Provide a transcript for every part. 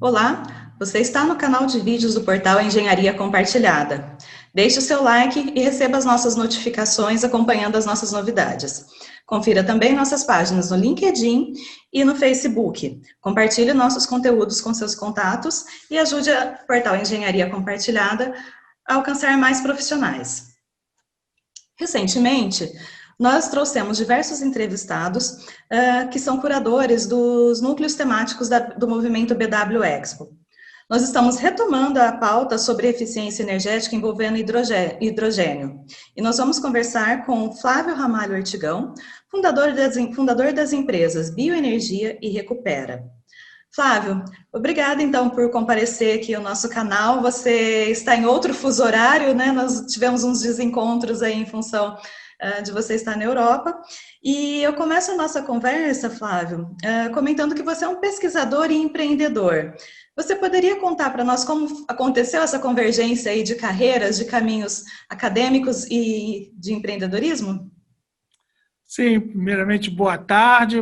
Olá, você está no canal de vídeos do portal Engenharia Compartilhada. Deixe o seu like e receba as nossas notificações acompanhando as nossas novidades. Confira também nossas páginas no LinkedIn e no Facebook. Compartilhe nossos conteúdos com seus contatos e ajude o portal Engenharia Compartilhada a alcançar mais profissionais. Recentemente, nós trouxemos diversos entrevistados que são curadores dos núcleos temáticos do movimento BW Expo. Nós estamos retomando a pauta sobre eficiência energética envolvendo hidrogênio. E nós vamos conversar com Flávio Ramalho Ortigão, fundador das empresas Bioenergia e Recupera. Flávio, obrigada então por comparecer aqui ao nosso canal. Você está em outro fuso horário, né? Nós tivemos uns desencontros aí em função de você estar na Europa. E eu começo a nossa conversa, Flávio, comentando que você é um pesquisador e empreendedor. Você poderia contar para nós como aconteceu essa convergência aí de carreiras, de caminhos acadêmicos e de empreendedorismo? Sim, primeiramente, boa tarde,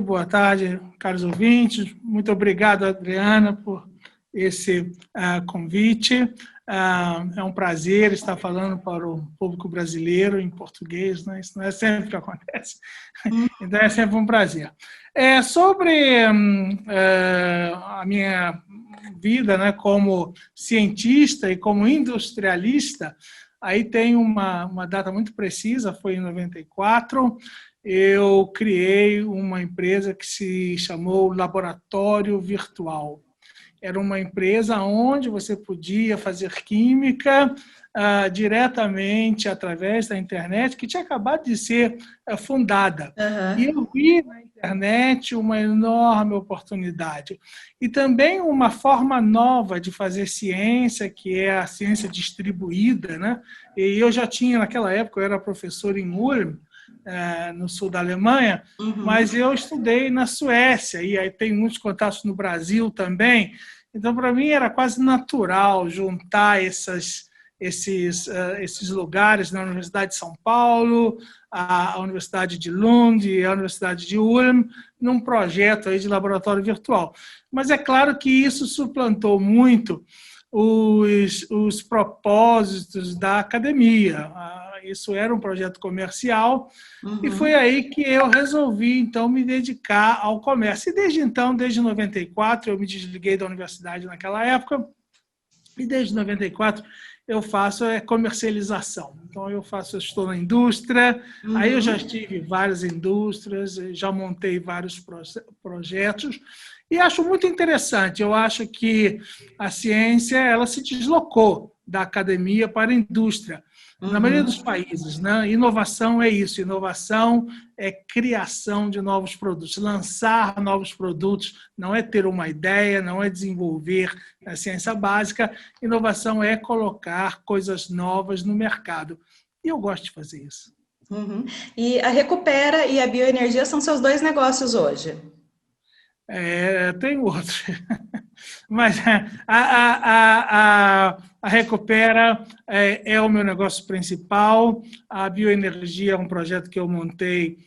caros ouvintes. Muito obrigado, Adriana, por esse convite. É um prazer estar falando para o público brasileiro em português, né? Isso não é sempre que acontece, então é sempre um prazer. Sobre a minha vida, né, como cientista e como industrialista, aí tem uma data muito precisa, foi em 94, eu criei uma empresa que se chamou Laboratório Virtual. Era uma empresa onde você podia fazer química diretamente através da internet, que tinha acabado de ser fundada. Uhum. E eu vi na internet uma enorme oportunidade. E também uma forma nova de fazer ciência, que é a ciência distribuída, né? E eu já tinha, naquela época, eu era professor em Ulm, no sul da Alemanha, mas eu estudei na Suécia, e aí tem muitos contatos no Brasil também. Então, para mim, era quase natural juntar esses lugares na Universidade de São Paulo, a Universidade de Lund e a Universidade de Ulm, num projeto aí de laboratório virtual. Mas é claro que isso suplantou muito os propósitos da academia. Isso era um projeto comercial, e foi aí que eu resolvi, então, me dedicar ao comércio. E desde então, desde 94, eu me desliguei da universidade naquela época, e desde 94 eu faço comercialização. Então, eu estou na indústria, aí eu já tive várias indústrias, já montei vários projetos, e acho muito interessante. Eu acho que a ciência ela se deslocou da academia para a indústria, na maioria dos países, né? Inovação é isso, inovação é criação de novos produtos, lançar novos produtos, não é ter uma ideia, não é desenvolver a ciência básica, inovação é colocar coisas novas no mercado. E eu gosto de fazer isso. E a Recupera e a Bioenergia são seus dois negócios hoje? Tem outro. Mas a Recupera é o meu negócio principal. A Bioenergia é um projeto que eu montei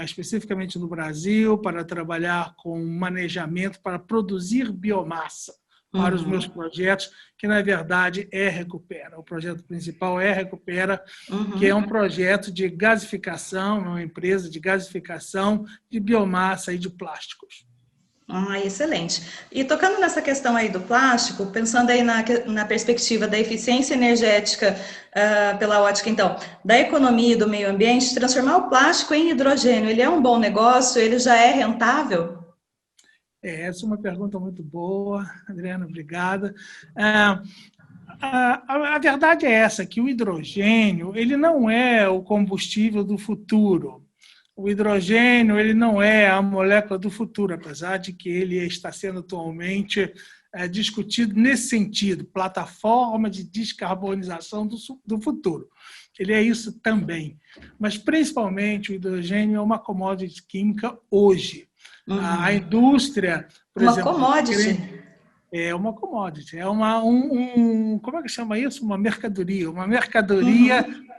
especificamente no Brasil para trabalhar com manejamento, para produzir biomassa para os meus projetos, que na verdade é Recupera. O projeto principal é Recupera, que é um projeto de gasificação, uma empresa de gasificação de biomassa e de plásticos. Excelente. E tocando nessa questão aí do plástico, pensando aí na perspectiva da eficiência energética pela ótica, então, da economia e do meio ambiente, transformar o plástico em hidrogênio, ele é um bom negócio? Ele já é rentável? Essa é uma pergunta muito boa, Adriana, obrigada. A verdade é essa, que o hidrogênio ele não é o combustível do futuro. O hidrogênio ele não é a molécula do futuro, apesar de que ele está sendo atualmente discutido nesse sentido, plataforma de descarbonização do futuro. Ele é isso também. Mas, principalmente, o hidrogênio é uma commodity química hoje. A indústria, por exemplo... Uma commodity? É uma commodity, é como é que chama isso? Uma mercadoria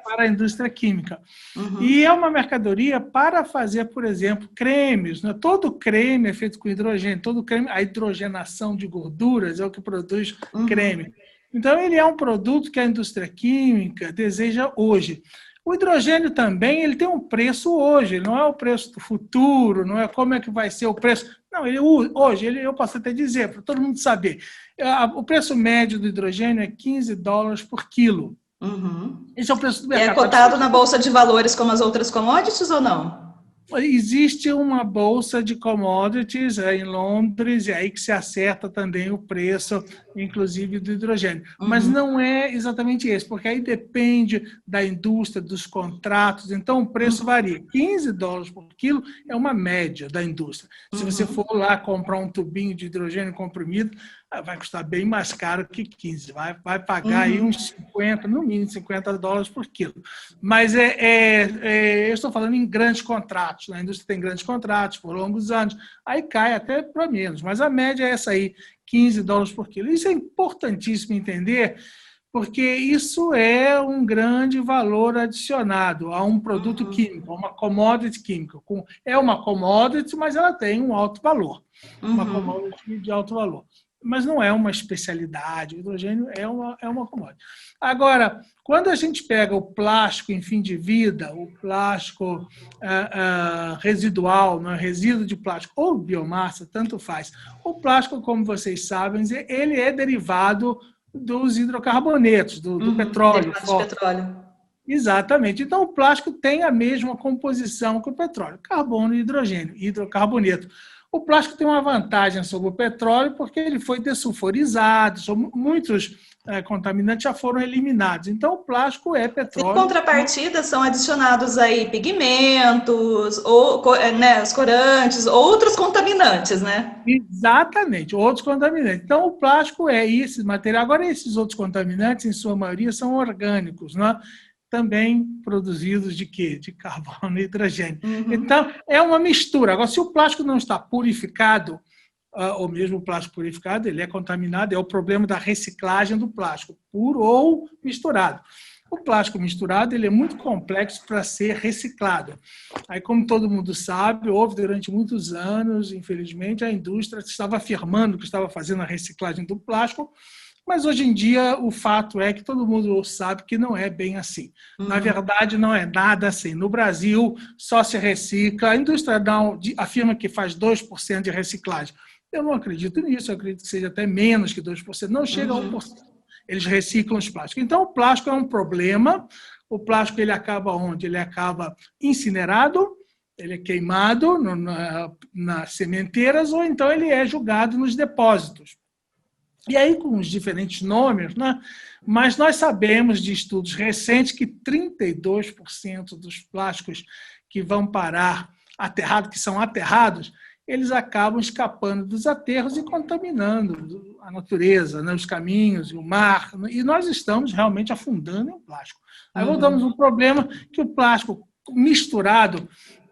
para a indústria química. E é uma mercadoria para fazer, por exemplo, cremes. Né? Todo creme é feito com hidrogênio, todo creme, a hidrogenação de gorduras é o que produz creme. Então, ele é um produto que a indústria química deseja hoje. O hidrogênio também ele tem um preço hoje, não é o preço do futuro, não é como é que vai ser o preço. Não, hoje eu posso até dizer, para todo mundo saber, o preço médio do hidrogênio é $15 por quilo. Esse é o preço do mercado. E é cotado na Bolsa de Valores como as outras commodities ou não? Existe uma bolsa de commodities em Londres, e aí que se acerta também o preço, inclusive do hidrogênio. Mas não é exatamente esse, porque aí depende da indústria, dos contratos, então o preço varia. $15 por quilo é uma média da indústria. Se você for lá comprar um tubinho de hidrogênio comprimido, vai custar bem mais caro que 15, vai pagar aí uns 50, no mínimo $50 por quilo. Mas eu estou falando em grandes contratos, né? A indústria tem grandes contratos por longos anos, aí cai até para menos, mas a média é essa aí, $15 por quilo. Isso é importantíssimo entender, porque isso é um grande valor adicionado a um produto químico, a uma commodity química. É uma commodity, mas ela tem um alto valor, uma commodity de alto valor. Mas não é uma especialidade, o hidrogênio é uma commodity. Agora, quando a gente pega o plástico em fim de vida, o plástico residual, né, resíduo de plástico ou biomassa, tanto faz. O plástico, como vocês sabem, ele é derivado dos hidrocarbonetos, do petróleo. De petróleo. Exatamente. Então, o plástico tem a mesma composição que o petróleo, carbono e hidrogênio, hidrocarboneto. O plástico tem uma vantagem sobre o petróleo porque ele foi dessulfurizado, muitos contaminantes já foram eliminados. Então, o plástico é petróleo. Em contrapartida, são adicionados aí pigmentos, os corantes, outros contaminantes, né? Exatamente, outros contaminantes. Então, o plástico é esse material. Agora, esses outros contaminantes, em sua maioria, são orgânicos, né? Também produzidos de quê? De carbono e hidrogênio. Então, é uma mistura. Agora, se o plástico não está purificado, ou mesmo o plástico purificado, ele é contaminado, é o problema da reciclagem do plástico, puro ou misturado. O plástico misturado ele é muito complexo para ser reciclado. Aí, como todo mundo sabe, houve durante muitos anos, infelizmente, a indústria estava afirmando que estava fazendo a reciclagem do plástico, mas hoje em dia o fato é que todo mundo sabe que não é bem assim. Na verdade, não é nada assim. No Brasil, só se recicla. A indústria afirma que faz 2% de reciclagem. Eu não acredito nisso, eu acredito que seja até menos que 2%. Não chega a 1%. Eles reciclam os plásticos. Então, o plástico é um problema. O plástico ele acaba onde? Ele acaba incinerado, ele é queimado nas sementeiras, ou então ele é jogado nos depósitos. E aí, com os diferentes nomes, né? Mas nós sabemos de estudos recentes que 32% dos plásticos que vão parar aterrados, que são aterrados, eles acabam escapando dos aterros e contaminando a natureza, né? Os caminhos, o mar, e nós estamos realmente afundando em plástico. Aí voltamos ao problema que o plástico misturado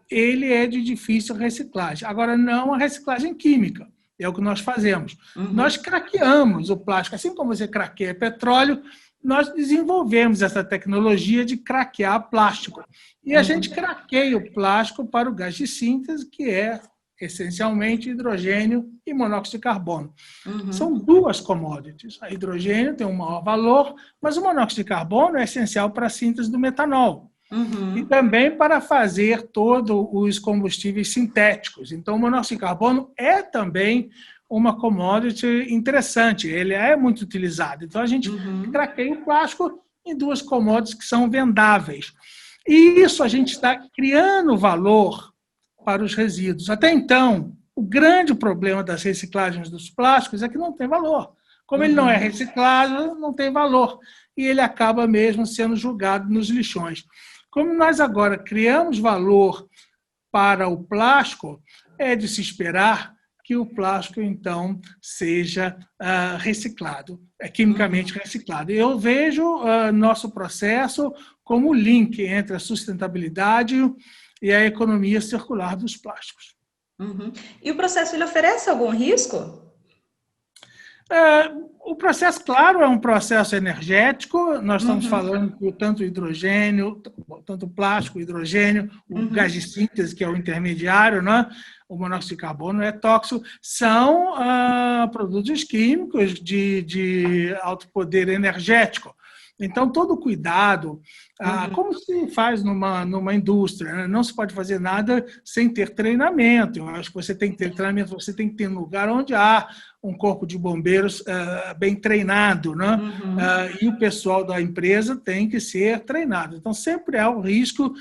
ele é de difícil reciclagem. Agora, não a reciclagem química. É o que nós fazemos. Nós craqueamos o plástico. Assim como você craqueia petróleo, nós desenvolvemos essa tecnologia de craquear plástico. E a gente craqueia o plástico para o gás de síntese, que é essencialmente hidrogênio e monóxido de carbono. São duas commodities. A hidrogênio tem um maior valor, mas o monóxido de carbono é essencial para a síntese do metanol. E também para fazer todos os combustíveis sintéticos. Então, o monóxido de carbono é também uma commodity interessante, ele é muito utilizado. Então, a gente craqueia o plástico em duas commodities que são vendáveis. E isso a gente está criando valor para os resíduos. Até então, o grande problema das reciclagens dos plásticos é que não tem valor. Como ele não é reciclado, não tem valor. E ele acaba mesmo sendo jogado nos lixões. Como nós agora criamos valor para o plástico, é de se esperar que o plástico, então, seja reciclado, quimicamente reciclado. Eu vejo nosso processo como o link entre a sustentabilidade e a economia circular dos plásticos. E o processo ele oferece algum risco? O processo, claro, é um processo energético. Nós estamos falando que tanto o hidrogênio, tanto o plástico, o hidrogênio, o gás de síntese, que é o intermediário, né? O monóxido de carbono é tóxico, são produtos químicos de alto poder energético. Então, todo cuidado, como se faz numa indústria, né? Não se pode fazer nada sem ter treinamento. Eu acho que você tem que ter treinamento, você tem que ter um lugar onde há um corpo de bombeiros bem treinado, né? E o pessoal da empresa tem que ser treinado. Então, sempre há o risco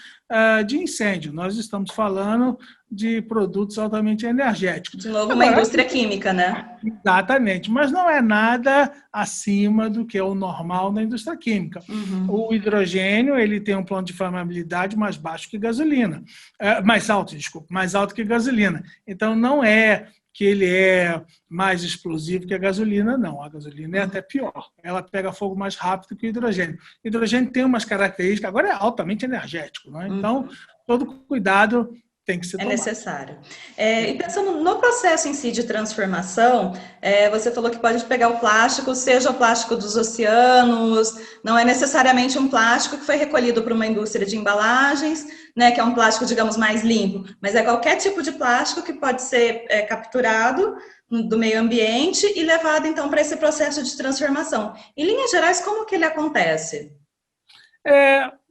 de incêndio. Nós estamos falando de produtos altamente energéticos. De novo, uma indústria química, né? Exatamente, mas não é nada acima do que é o normal na indústria química. O hidrogênio, ele tem um plano de flammabilidade mais baixo que gasolina, mais alto, desculpa, mais alto que gasolina. Então, não é que ele é mais explosivo que a gasolina, não. A gasolina é até pior. Ela pega fogo mais rápido que o hidrogênio. O hidrogênio tem umas características, agora é altamente energético, né? Então, todo cuidado tem que ser tomado. É necessário. E pensando no processo em si de transformação, você falou que pode pegar o plástico, seja o plástico dos oceanos, não é necessariamente um plástico que foi recolhido para uma indústria de embalagens, né, que é um plástico, digamos, mais limpo, mas é qualquer tipo de plástico que pode ser capturado do meio ambiente e levado, então, para esse processo de transformação. Em linhas gerais, como que ele acontece?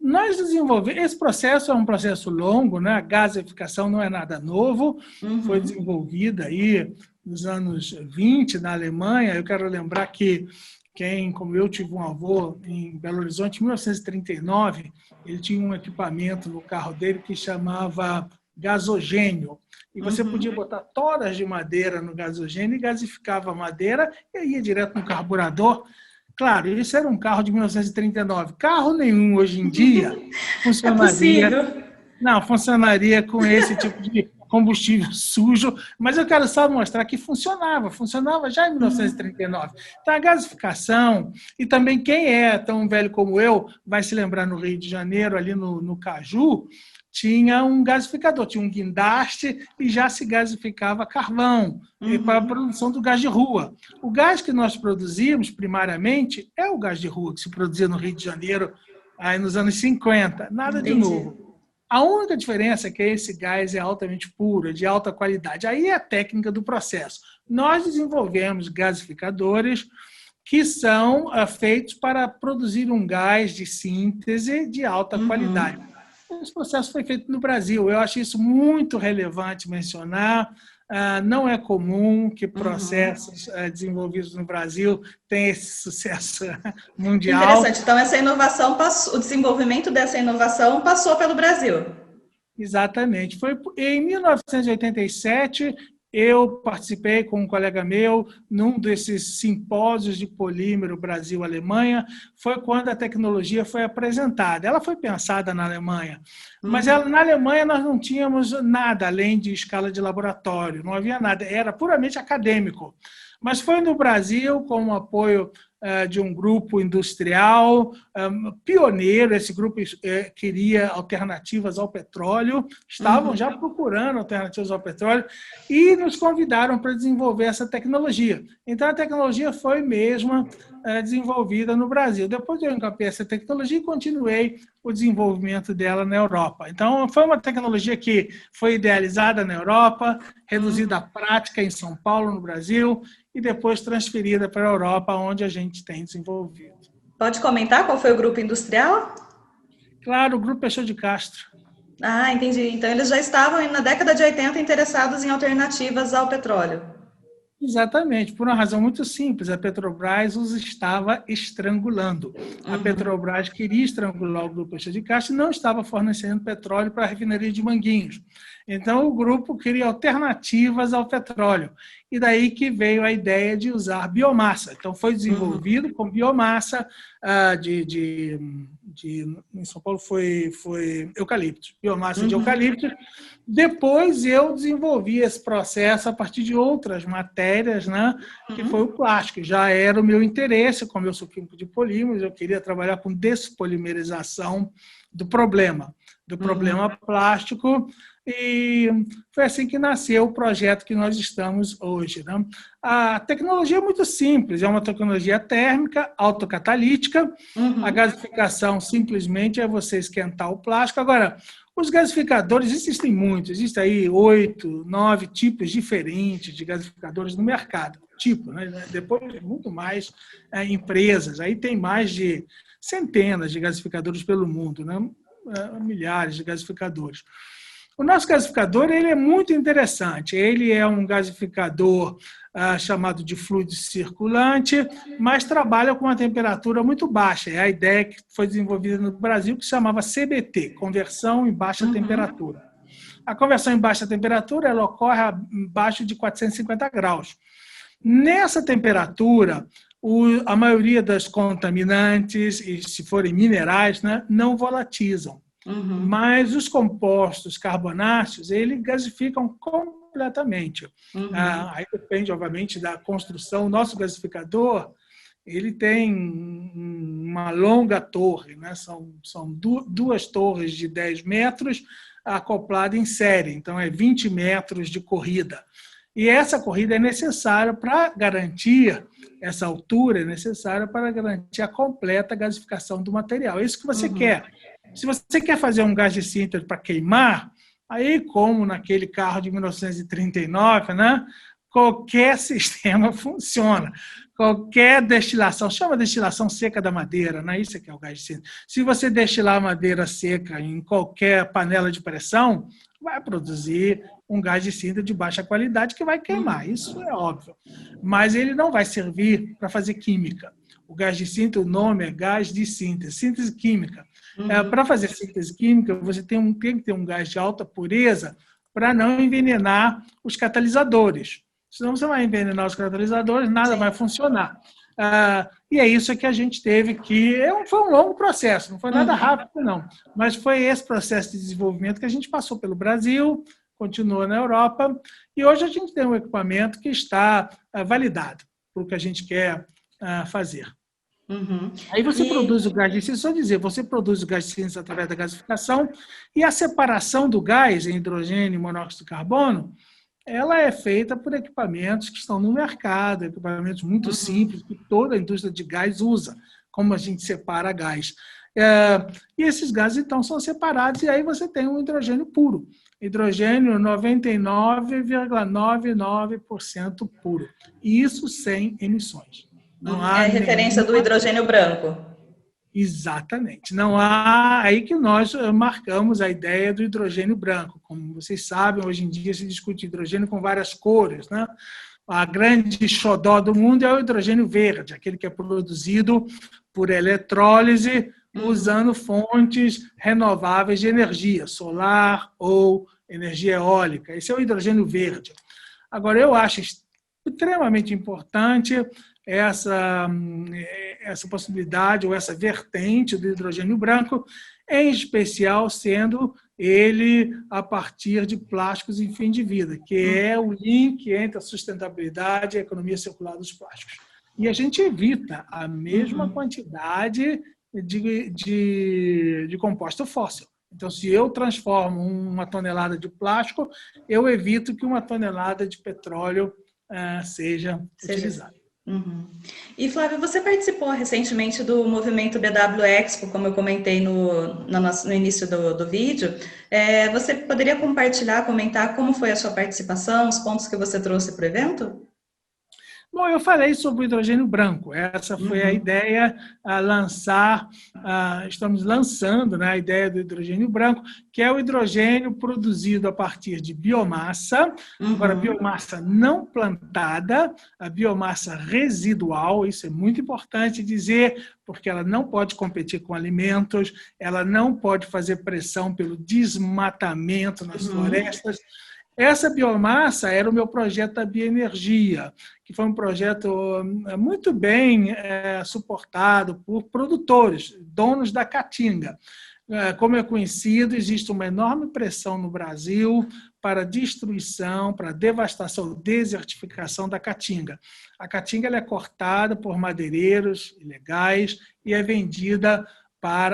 Nós desenvolvemos, esse processo é um processo longo, né? A gasificação não é nada novo, foi desenvolvida aí nos anos 20 na Alemanha. Eu quero lembrar que como eu tive um avô em Belo Horizonte, em 1939, ele tinha um equipamento no carro dele que chamava gasogênio. E você podia botar toras de madeira no gasogênio e gasificava a madeira e ia direto no carburador. Claro, isso era um carro de 1939. Carro nenhum hoje em dia funcionaria. Não, funcionaria com esse tipo de combustível sujo, mas eu quero só mostrar que funcionava já em 1939. Então, a gasificação, e também quem é tão velho como eu, vai se lembrar no Rio de Janeiro, ali no Caju, tinha um gasificador, tinha um guindaste e já se gasificava carvão para a produção do gás de rua. O gás que nós produzimos, primariamente, é o gás de rua que se produzia no Rio de Janeiro aí nos anos 50. Nada de novo. A única diferença é que esse gás é altamente puro, de alta qualidade. Aí é a técnica do processo. Nós desenvolvemos gasificadores que são feitos para produzir um gás de síntese de alta qualidade. Esse processo foi feito no Brasil. Eu acho isso muito relevante mencionar. Não é comum que processos desenvolvidos no Brasil tenham esse sucesso mundial. Interessante. Então, essa inovação o desenvolvimento dessa inovação passou pelo Brasil. Exatamente. Foi em 1987. Eu participei com um colega meu num desses simpósios de polímero Brasil-Alemanha. Foi quando a tecnologia foi apresentada. Ela foi pensada na Alemanha, mas na Alemanha nós não tínhamos nada além de escala de laboratório, não havia nada, era puramente acadêmico. Mas foi no Brasil, com o apoio de um grupo industrial pioneiro. Esse grupo queria alternativas ao petróleo, estavam já procurando alternativas ao petróleo e nos convidaram para desenvolver essa tecnologia. Então, a tecnologia foi mesmo desenvolvida no Brasil. Depois eu encampei essa tecnologia e continuei o desenvolvimento dela na Europa. Então, foi uma tecnologia que foi idealizada na Europa, reduzida à prática em São Paulo, no Brasil, e depois transferida para a Europa, onde a gente tem desenvolvido. Pode comentar qual foi o grupo industrial? Claro, o Grupo Peixoto de Castro. Ah, entendi. Então, eles já estavam, na década de 80, interessados em alternativas ao petróleo. Exatamente, por uma razão muito simples. A Petrobras os estava estrangulando. A Petrobras queria estrangular o Grupo Peixoto de Castro e não estava fornecendo petróleo para a refinaria de Manguinhos. Então, o grupo queria alternativas ao petróleo. E daí que veio a ideia de usar biomassa. Então, foi desenvolvido com biomassa em São Paulo foi eucalipto, biomassa de eucalipto. Depois eu desenvolvi esse processo a partir de outras matérias, né, que foi o plástico. Já era o meu interesse, como eu sou químico de polímeros, eu queria trabalhar com despolimerização do problema plástico. e foi assim que nasceu o projeto que nós estamos hoje, né? A tecnologia é muito simples, é uma tecnologia térmica, autocatalítica. A Uhum. gasificação simplesmente é você esquentar o plástico. Agora, os gasificadores existem muitos, existem aí 8, 9 tipos diferentes de gasificadores no mercado. Tipo, né? Depois muito mais empresas, aí tem mais de centenas de gasificadores pelo mundo, né? Milhares de gasificadores. O nosso gasificador ele é muito interessante. Ele é um gasificador chamado de fluido circulante, mas trabalha com uma temperatura muito baixa. É a ideia que foi desenvolvida no Brasil, que se chamava CBT, conversão em baixa Uhum. temperatura. A conversão em baixa temperatura ela ocorre abaixo de 450 graus. Nessa temperatura, a maioria das contaminantes, e se forem minerais, né, não volatilizam. Uhum. Mas os compostos carbonáceos, eles gasificam completamente. Uhum. Aí depende, obviamente, da construção. O nosso gasificador, ele tem uma longa torre, né? São duas torres de 10 metros acopladas em série, então é 20 metros de corrida. E essa corrida é necessária para garantir, essa altura é necessária para garantir a completa gasificação do material. É isso que você Uhum. quer. Se você quer fazer um gás de sinter para queimar, aí, como naquele carro de 1939, né, qualquer sistema funciona. Qualquer destilação, chama destilação seca da madeira, né? Isso aqui é o gás de sinter. Se você destilar a madeira seca em qualquer panela de pressão, vai produzir um gás de sinter de baixa qualidade que vai queimar, Uhum. isso é óbvio. Mas ele não vai servir para fazer química. O gás de síntese, o nome é gás de síntese, síntese química. Uhum. Para fazer síntese química, você tem que ter um gás de alta pureza para não envenenar os catalisadores. Senão você vai envenenar os catalisadores, nada vai Sim. funcionar. E é isso que a gente teve que... Foi um longo processo, não foi nada Uhum. rápido, não. Mas foi esse processo de desenvolvimento que a gente passou pelo Brasil, continua na Europa, e hoje a gente tem um equipamento que está validado para o que a gente quer fazer. Uhum. Aí você E produz o gás de síntese, só dizer, você produz o gás de síntese através da gasificação e a separação do gás em hidrogênio e monóxido de carbono, ela é feita por equipamentos que estão no mercado, equipamentos muito uhum. simples que toda a indústria de gás usa, como a gente separa gás. E esses gases, então, são separados e aí você tem um hidrogênio puro. Hidrogênio 99,99% puro. Isso sem emissões. Não há É referência do nenhuma... hidrogênio branco. Exatamente. Não há aí que nós marcamos a ideia do hidrogênio branco. Como vocês sabem, hoje em dia se discute hidrogênio com várias cores, né? A grande xodó do mundo é o hidrogênio verde, aquele que é produzido por eletrólise Uhum. usando fontes renováveis de energia, solar ou energia eólica. Esse é o hidrogênio verde. Agora, eu acho extremamente importante essa possibilidade ou essa vertente do hidrogênio branco, em especial sendo ele a partir de plásticos em fim de vida, que é o link entre a sustentabilidade e a economia circular dos plásticos. E a gente evita a mesma Uhum. quantidade de composto fóssil. Então, se eu transformo uma tonelada de plástico, eu evito que uma tonelada de petróleo seja Seja. utilizada. Uhum. E Flávio, você participou recentemente do movimento BW Expo, como eu comentei no início do vídeo. Você poderia compartilhar, comentar como foi a sua participação, os pontos que você trouxe para o evento? Bom, eu falei sobre o hidrogênio branco. Essa foi a Uhum. ideia a lançar, estamos lançando, né, a ideia do hidrogênio branco, que é o hidrogênio produzido a partir de biomassa, agora Uhum. biomassa não plantada, a biomassa residual, isso é muito importante dizer, porque ela não pode competir com alimentos, ela não pode fazer pressão pelo desmatamento nas Uhum. florestas. Essa biomassa era o meu projeto da bioenergia, que foi um projeto muito bem suportado por produtores, donos da caatinga. Como é conhecido, existe uma enorme pressão no Brasil para destruição, para devastação, desertificação da caatinga. A caatinga ela é cortada por madeireiros ilegais e é vendida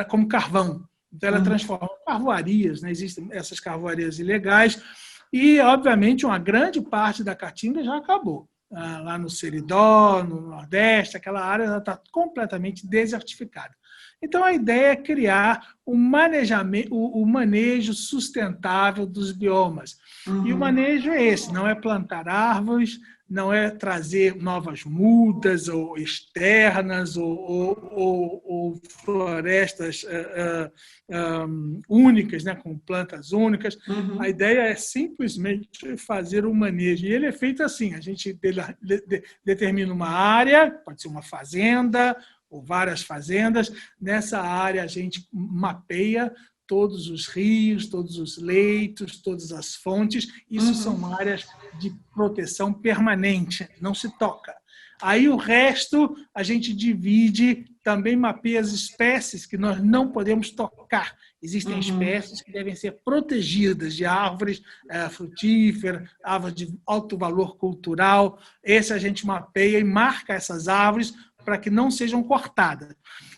como carvão. Então, ela transforma carvoarias, né? Existem essas carvoarias ilegais, e, obviamente, uma grande parte da caatinga já acabou. Lá no Seridó, no Nordeste, aquela área já está completamente desertificada. Então, a ideia é criar o manejo sustentável dos biomas. E o manejo é esse, não é plantar árvores, não é trazer novas mudas ou externas ou florestas únicas, né, com plantas únicas. A ideia é simplesmente fazer o manejo. E ele é feito assim, a gente determina uma área, pode ser uma fazenda ou várias fazendas. Nessa área a gente mapeia todos os rios, todos os leitos, todas as fontes. Isso são áreas de proteção permanente, não se toca. Aí o resto a gente divide, também mapeia as espécies que nós não podemos tocar. Existem espécies que devem ser protegidas, de árvores frutíferas, árvores de alto valor cultural. Esse a gente mapeia e marca essas árvores para que não sejam cortadas.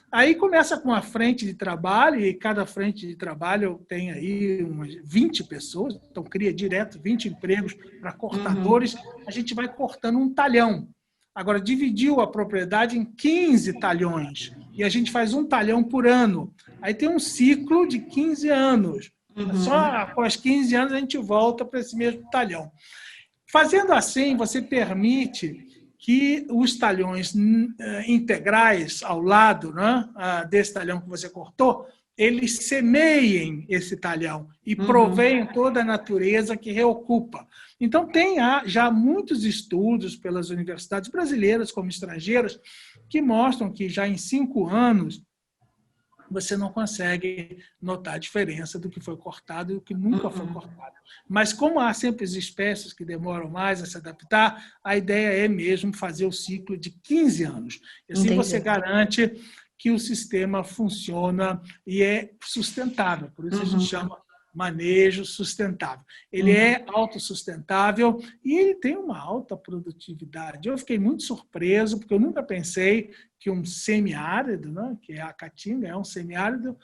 Aí começa com a frente de trabalho, e cada frente de trabalho tem aí umas 20 pessoas, então cria direto 20 empregos para cortadores. A gente vai cortando um talhão. Agora, dividiu a propriedade em 15 talhões, e a gente faz um talhão por ano. Aí tem um ciclo de 15 anos. Só após 15 anos a gente volta para esse mesmo talhão. Fazendo assim, você permite que os talhões integrais ao lado, né, desse talhão que você cortou, eles semeiem esse talhão e provêm toda a natureza que reocupa. Então, tem já muitos estudos pelas universidades brasileiras como estrangeiras que mostram que já em 5 anos você não consegue notar a diferença do que foi cortado e do que nunca foi cortado. Mas como há sempre as espécies que demoram mais a se adaptar, a ideia é mesmo fazer o ciclo de 15 anos. E assim você garante que o sistema funciona e é sustentável. Por isso a gente chama manejo sustentável. Ele é autossustentável e ele tem uma alta produtividade. Eu fiquei muito surpreso, porque eu nunca pensei que um semiárido, né, que é a caatinga, é um semiárido,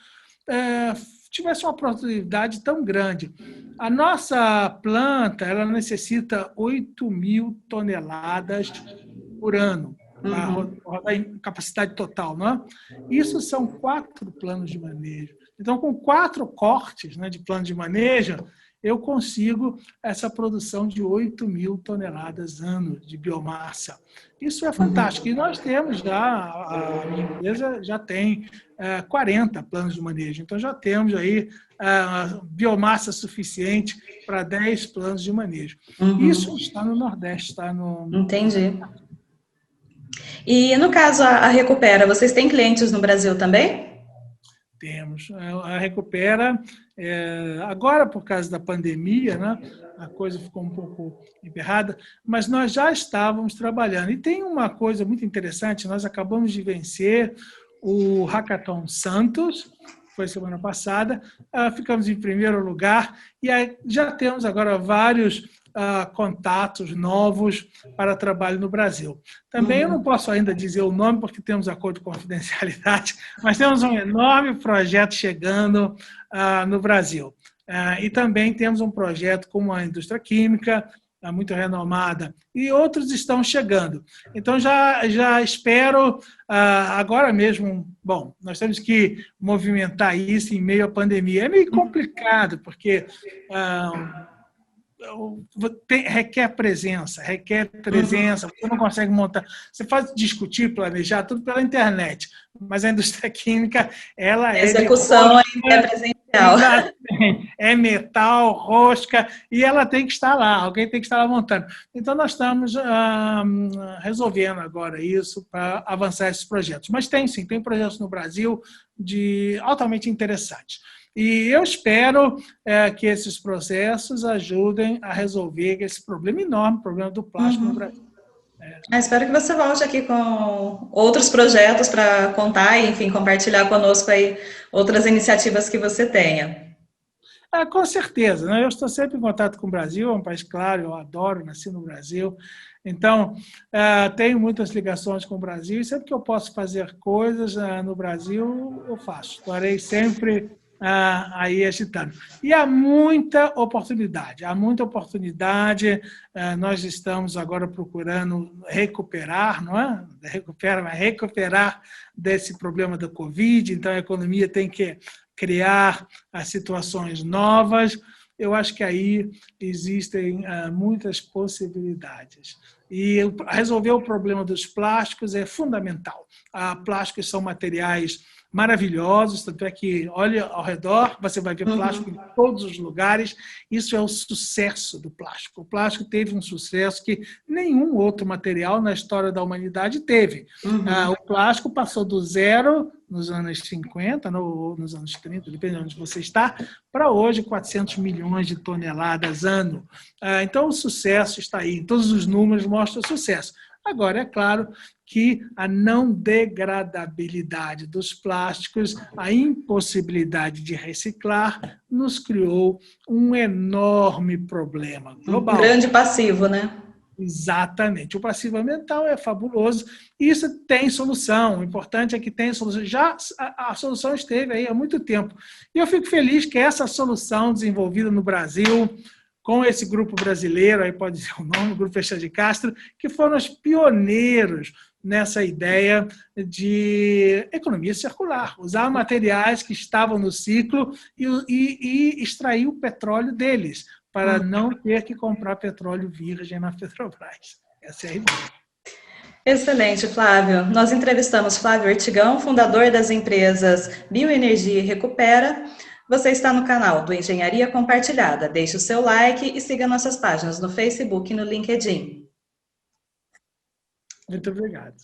tivesse uma produtividade tão grande. A nossa planta ela necessita 8.000 toneladas por ano, para rodar em capacidade total. Não é? Isso são 4 planos de manejo. Então, com 4 cortes, né, de plano de manejo, eu consigo essa produção de 8.000 toneladas ano de biomassa. Isso é fantástico. E nós temos já, a minha empresa já tem 40 planos de manejo. Então, já temos aí biomassa suficiente para 10 planos de manejo. Isso está no Nordeste, está no... Entendi. E, no caso, a Recupera, vocês têm clientes no Brasil também? Temos. A Recupera, agora por causa da pandemia, né, a coisa ficou um pouco emperrada, mas nós já estávamos trabalhando. E tem uma coisa muito interessante, nós acabamos de vencer o Hackathon Santos, foi semana passada, ficamos em primeiro lugar, e aí já temos agora vários contatos novos para trabalho no Brasil. Também eu não posso ainda dizer o nome, porque temos acordo de confidencialidade, mas temos um enorme projeto chegando no Brasil. E também temos um projeto com a indústria química, muito renomada, e outros estão chegando. Então, já espero, agora mesmo, bom, nós temos que movimentar isso em meio à pandemia. É meio complicado, porque requer presença, você não consegue montar, você faz discutir, planejar, tudo pela internet, mas a indústria química, ela a execução é presencial. É metal, rosca, e ela tem que estar lá, alguém tem que estar lá montando. Então, nós estamos resolvendo agora isso para avançar esses projetos. Mas tem sim, tem projetos no Brasil altamente interessantes. E eu espero que esses processos ajudem a resolver esse problema enorme, problema do plástico no Brasil. Espero que você volte aqui com outros projetos para contar e, enfim, compartilhar conosco aí outras iniciativas que você tenha. Com certeza, né? Eu estou sempre em contato com o Brasil, é um país, claro, eu adoro, nasci no Brasil, então tenho muitas ligações com o Brasil e sempre que eu posso fazer coisas no Brasil, eu faço. Estarei sempre aí agitando. E há muita oportunidade, nós estamos agora procurando recuperar, não é? Recuperar desse problema da Covid, então a economia tem que criar as situações novas. Eu acho que aí existem muitas possibilidades. E resolver o problema dos plásticos é fundamental. Plásticos são materiais maravilhosos, tanto é que, olha ao redor, você vai ver plástico em todos os lugares. Isso é o sucesso do plástico. O plástico teve um sucesso que nenhum outro material na história da humanidade teve. O plástico passou do zero nos anos 50, ou nos anos 30, dependendo de onde você está, para hoje 400 milhões de toneladas ano. Então, o sucesso está aí. Todos os números mostram o sucesso. Agora, é claro que a não degradabilidade dos plásticos, a impossibilidade de reciclar, nos criou um enorme problema global. Um grande passivo, né? Exatamente. O passivo ambiental é fabuloso. Isso tem solução. O importante é que tem solução. Já a solução esteve aí há muito tempo. E eu fico feliz que essa solução desenvolvida no Brasil, com esse grupo brasileiro, aí pode ser o nome, o Grupo Feijó de Castro, que foram os pioneiros nessa ideia de economia circular, usar materiais que estavam no ciclo e extrair o petróleo deles, para não ter que comprar petróleo virgem na Petrobras. Essa é a ideia. Excelente, Flávio. Nós entrevistamos Flávio Ortigão, fundador das empresas Bioenergia e Recupera. Você está no canal do Engenharia Compartilhada. Deixe o seu like e siga nossas páginas no Facebook e no LinkedIn. Muito obrigado.